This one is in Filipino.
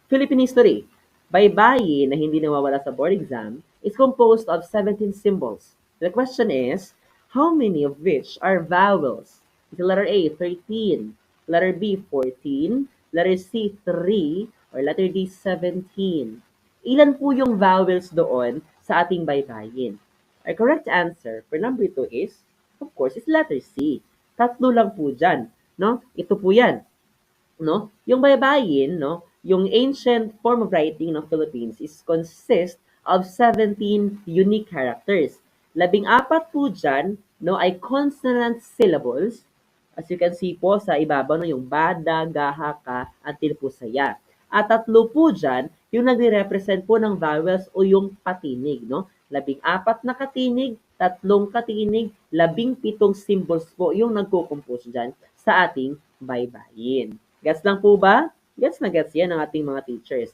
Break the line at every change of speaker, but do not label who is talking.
Philippine history. Baybayin na hindi nawawala sa board exam is composed of 17 symbols. The question is, how many of which are vowels? Is it letter A, 13, letter B, 14, letter C, 3, or letter D, 17? Ilan po yung vowels doon sa ating baybayin? Our correct answer for number 2 is, of course, is letter C. Tatlo lang po dyan. No? Ito po yan. No? Yung baybayin, no? Yung ancient form of writing ng Philippines is consist of 17 unique characters. 14 po dyan, no, ay consonant syllables. As you can see po sa ibabaw, no, yung bada, gaha, ka, until po saya. At 3 po dyan, yung nagre-represent po ng vowels o yung patinig, no? 14 na katinig, 3 katinig, 17 symbols po yung nagko-compose dyan sa ating baybayin. Gets lang po ba? Gets na gets yan ng ating mga teachers.